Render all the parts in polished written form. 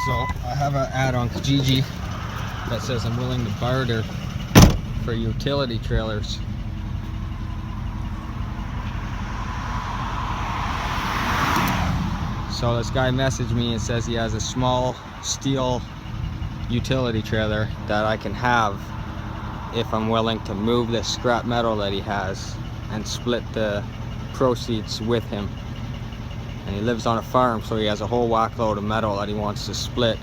So I have an ad on Kijiji that says I'm willing to barter for utility trailers. So this guy messaged me and says he has a small steel utility trailer that I can have if I'm willing to move the scrap metal that he has and split the proceeds with him. And he lives on a farm, so he has a whole whack load of metal that he wants to split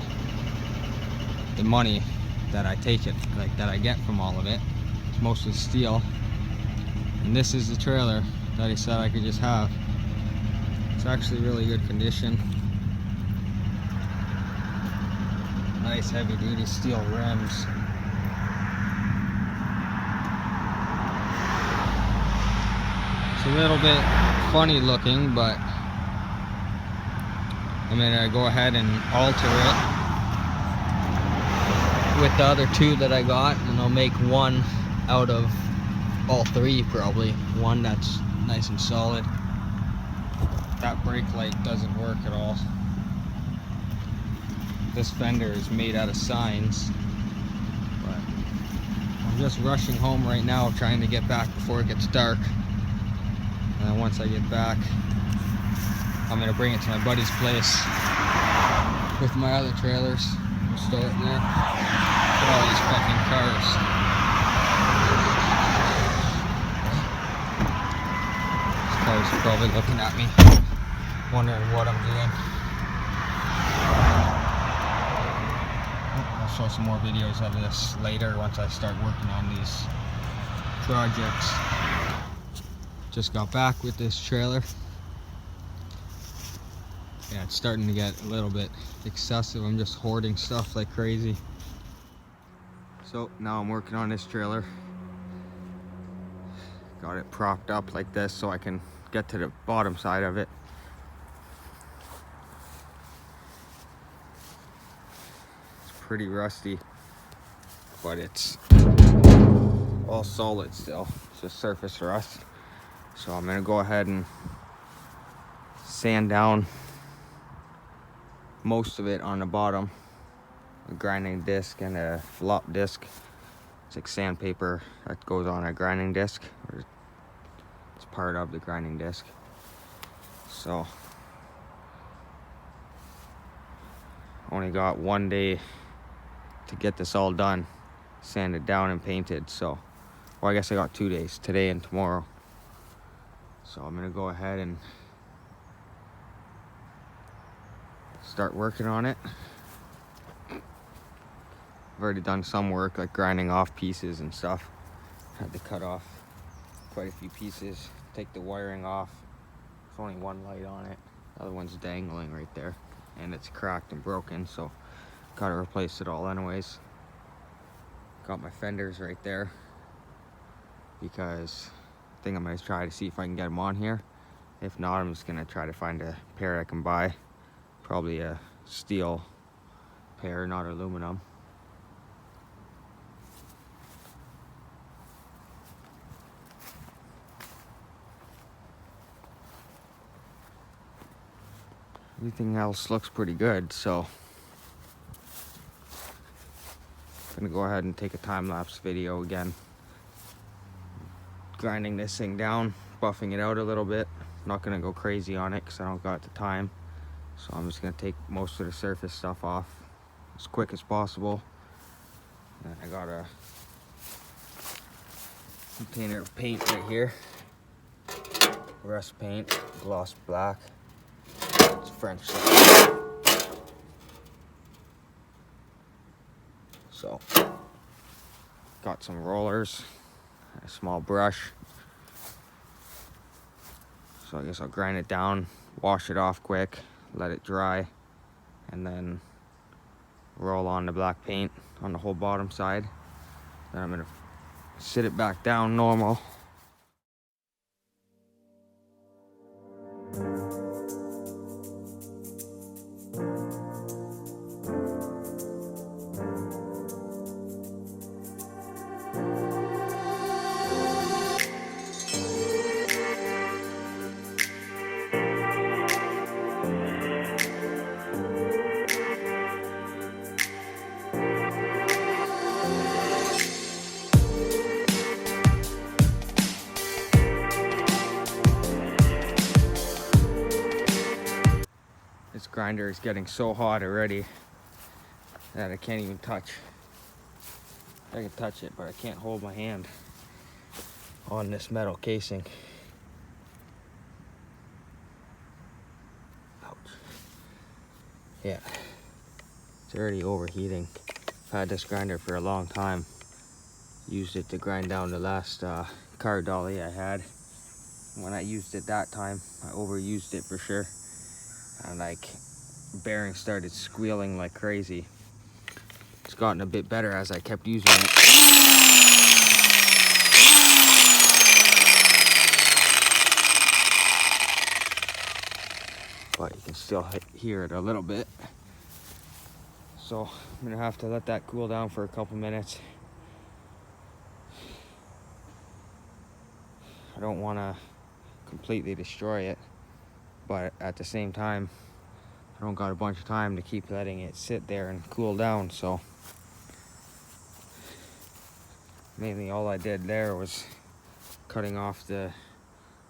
the money that I take it, like that I get from all of it. It's mostly steel. And this is the trailer that he said I could just have. It's actually really good condition. Nice heavy duty steel rims. It's a little bit funny looking, but I'm gonna go ahead and alter it with the other two that I got, and I'll make one out of all three probably. One that's nice and solid. That brake light doesn't work at all. This fender is made out of signs, but I'm just rushing home right now, trying to get back before it gets dark. And then once I get back, I'm gonna bring it to my buddy's place with my other trailers. We'll store it there. Look at all these fucking cars. These cars are probably looking at me, wondering what I'm doing. I'll show some more videos of this later once I start working on these projects. Just got back with this trailer. Yeah, it's starting to get a little bit excessive. I'm just hoarding stuff like crazy. So now I'm working on this trailer. Got it propped up like this so I can get to the bottom side of it. It's pretty rusty, but it's all solid still. It's just surface rust. So I'm gonna go ahead and sand down most of it on the bottom. A grinding disc and a flop disc. It's like sandpaper that goes on a grinding disc, or it's part of the grinding disc. So only got 1 day to get this all done, sanded down and painted. So, well, I guess I got 2 days, today and tomorrow. So I'm gonna go ahead and start working on it. I've already done some work, like grinding off pieces and stuff. Had to cut off quite a few pieces, take the wiring off. There's only one light on it. The other one's dangling right there. And it's cracked and broken, so gotta replace it all anyways. Got my fenders right there, because I think I'm gonna try to see if I can get them on here. If not, I'm just gonna try to find a pair I can buy. Probably a steel pair, not aluminum. Everything else looks pretty good, so I'm gonna go ahead and take a time-lapse video again. Grinding this thing down, buffing it out a little bit. Not gonna go crazy on it because I don't got the time. So I'm just gonna take most of the surface stuff off as quick as possible. And I got a container of paint right here. Rust paint, gloss black. It's French. So, got some rollers, a small brush. So I guess I'll grind it down, wash it off quick, let it dry, and then roll on the black paint on the whole bottom side. Then I'm gonna sit it back down normal. grinder is getting so hot already that I can't even touch. I can touch it, but I can't hold my hand on this metal casing. Ouch. Yeah, it's already overheating. I've had this grinder for a long time. Used it to grind down the last car dolly I had. When I used it that time, I overused it for sure. And like, bearings started squealing like crazy. It's gotten a bit better as I kept using it. But you can still hear it a little bit. So I'm gonna have to let that cool down for a couple minutes. I don't wanna completely destroy it, but at the same time, I don't got a bunch of time to keep letting it sit there and cool down, so mainly all I did there was cutting off the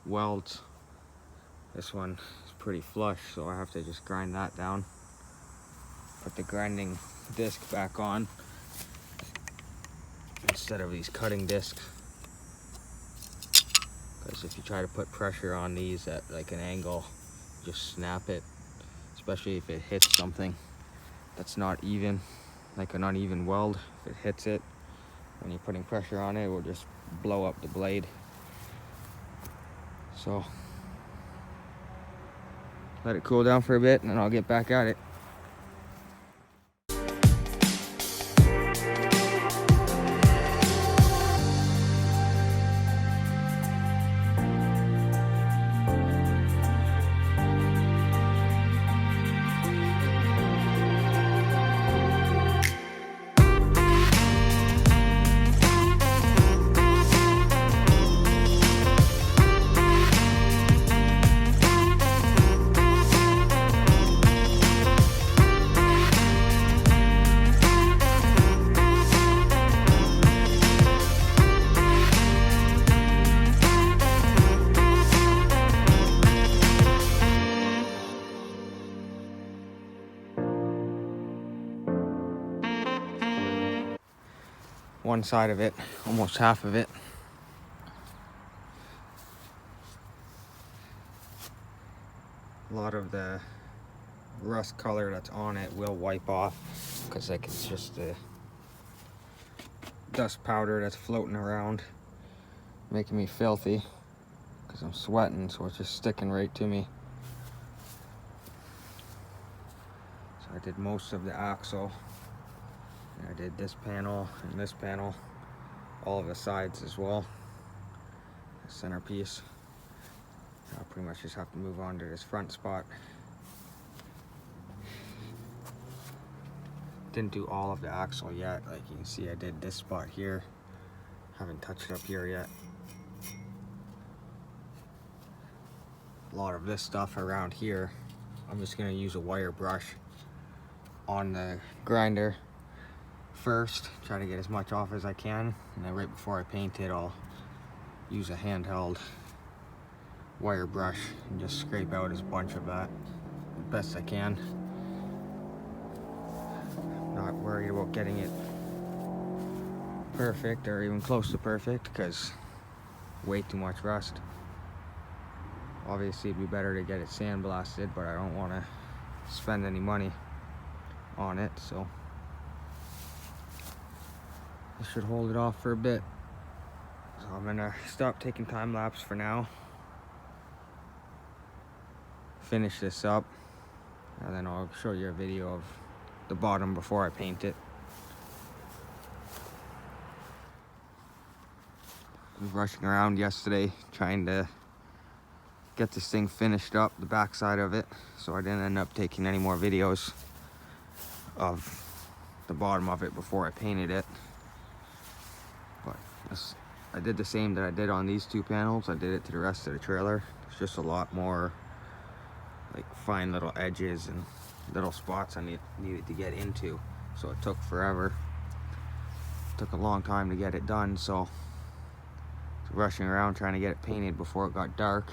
welds. This one is pretty flush, so I have to just grind that down. Put the grinding disc back on instead of these cutting discs. Because if you try to put pressure on these at like an angle, just snap it, especially if it hits something that's not even, like an uneven weld. If it hits it, when you're putting pressure on it, it will just blow up the blade. So let it cool down for a bit and then I'll get back at it. One side of it, almost half of it. A lot of the rust color that's on it will wipe off because like it's just the dust powder that's floating around, making me filthy because I'm sweating, so it's just sticking right to me. So I did most of the axle. I did this panel and this panel, all of the sides as well, the centerpiece. I'll pretty much just have to move on to this front spot. Didn't do all of the axle yet. Like you can see, I did this spot here. Haven't touched it up here yet. A lot of this stuff around here, I'm just gonna use a wire brush on the grinder first, try to get as much off as I can, and then right before I paint it, I'll use a handheld wire brush and just scrape out as bunch of that as best I can. Not worried about getting it perfect or even close to perfect because way too much rust. Obviously it'd be better to get it sandblasted, but I don't want to spend any money on it, so I should hold it off for a bit. So I'm gonna stop taking time lapse for now, finish this up, and then I'll show you a video of the bottom before I paint it. I was rushing around yesterday trying to get this thing finished up, the back side of it, so I didn't end up taking any more videos of the bottom of it before I painted it. But I did the same that I did on these two panels. I did it to the rest of the trailer. It's just a lot more like fine little edges and little spots I needed to get into, so it took forever. It took a long time to get it done, so I was rushing around trying to get it painted before it got dark.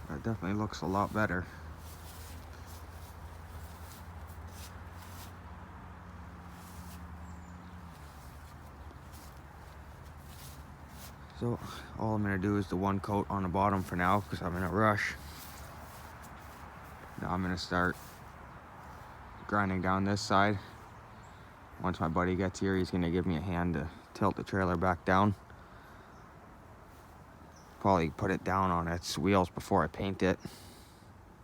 That definitely looks a lot better. So all I'm gonna do is the one coat on the bottom for now because I'm in a rush. Now I'm gonna start grinding down this side. Once my buddy gets here, he's gonna give me a hand to tilt the trailer back down. Probably put it down on its wheels before I paint it,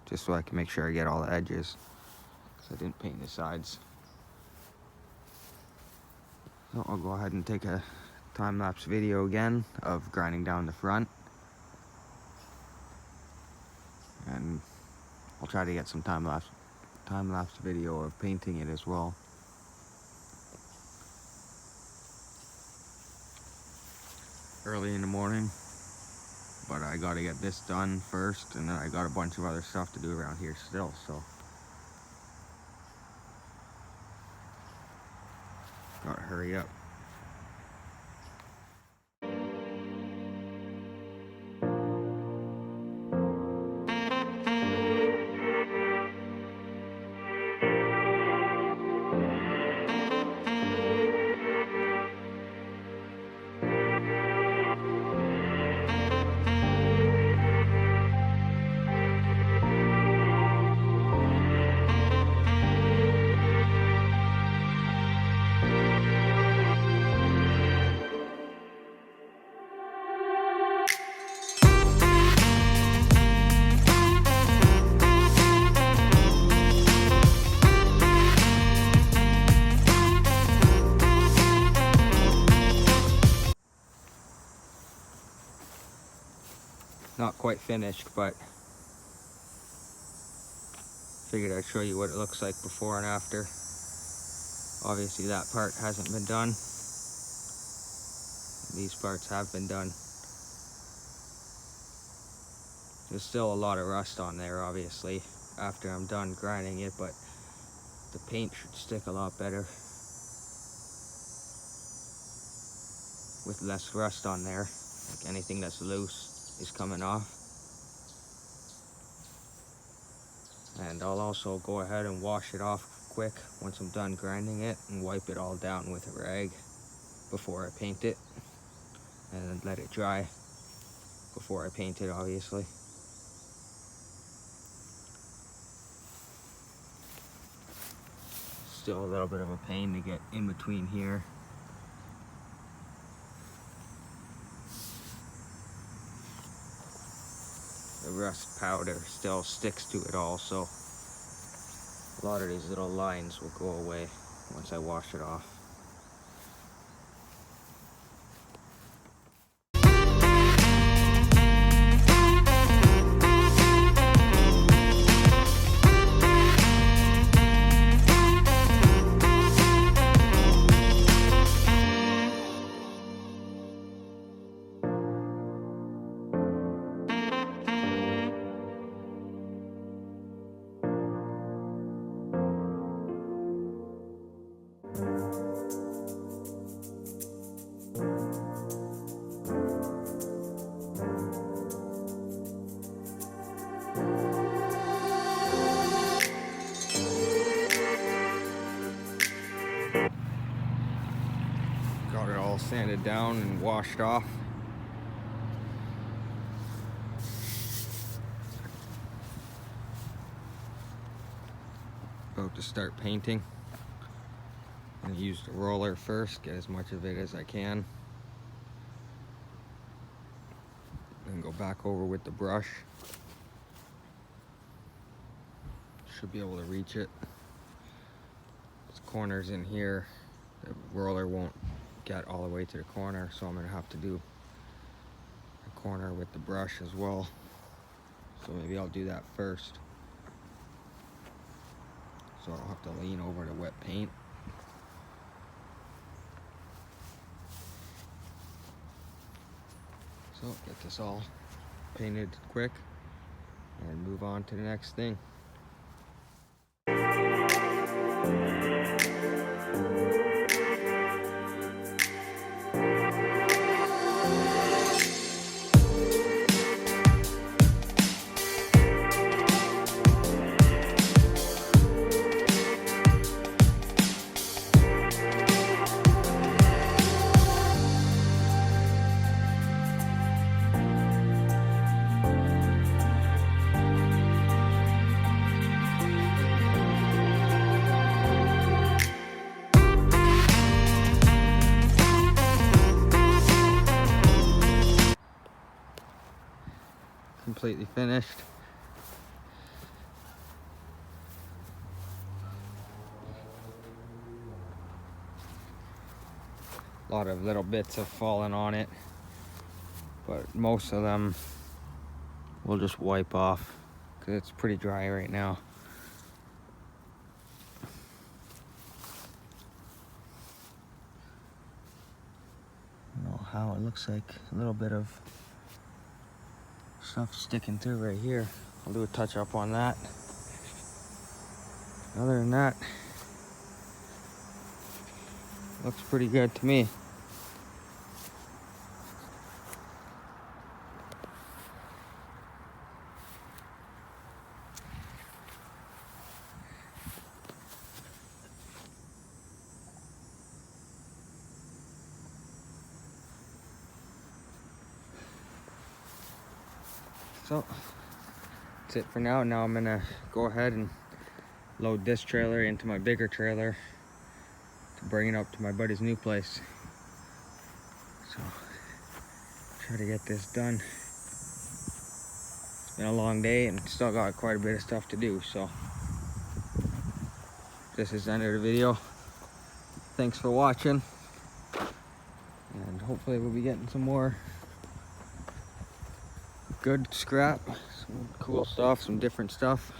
just so I can make sure I get all the edges, because I didn't paint the sides. So I'll go ahead and take a time-lapse video again of grinding down the front, and I'll try to get some time-lapse video of painting it as well. Early in the morning, but I gotta get this done first, and then I got a bunch of other stuff to do around here still, so gotta hurry up. Not quite finished, but figured I'd show you what it looks like before and after. Obviously that part hasn't been done. These parts have been done. There's still a lot of rust on there, obviously, after I'm done grinding it, but the paint should stick a lot better with less rust on there. Like anything that's loose is coming off. And I'll also go ahead and wash it off quick once I'm done grinding it, and wipe it all down with a rag before I paint it, and then let it dry before I paint it, obviously. Still a little bit of a pain to get in between here. The rust powder still sticks to it all, so a lot of these little lines will go away once I wash it off. Got it all sanded down and washed off. About to start painting. I'm gonna use the roller first, get as much of it as I can. Then go back over with the brush. Should be able to reach it. There's corners in here. The roller won't get all the way to the corner, so I'm gonna have to do a corner with the brush as well. So maybe I'll do that first. So I'll have to lean over the wet paint. So get this all painted quick and move on to the next thing. completely finished. A lot of little bits have fallen on it, but most of them we'll just wipe off because it's pretty dry right now. I don't know how it looks like a little bit of stuff sticking through right here. I'll do a touch up on that. Other than that, looks pretty good to me. So that's it for now. Now I'm gonna go ahead and load this trailer into my bigger trailer to bring it up to my buddy's new place. So try to get this done. It's been a long day and still got quite a bit of stuff to do. So this is the end of the video. Thanks for watching, and hopefully we'll be getting some more good scrap, some cool stuff, some different stuff.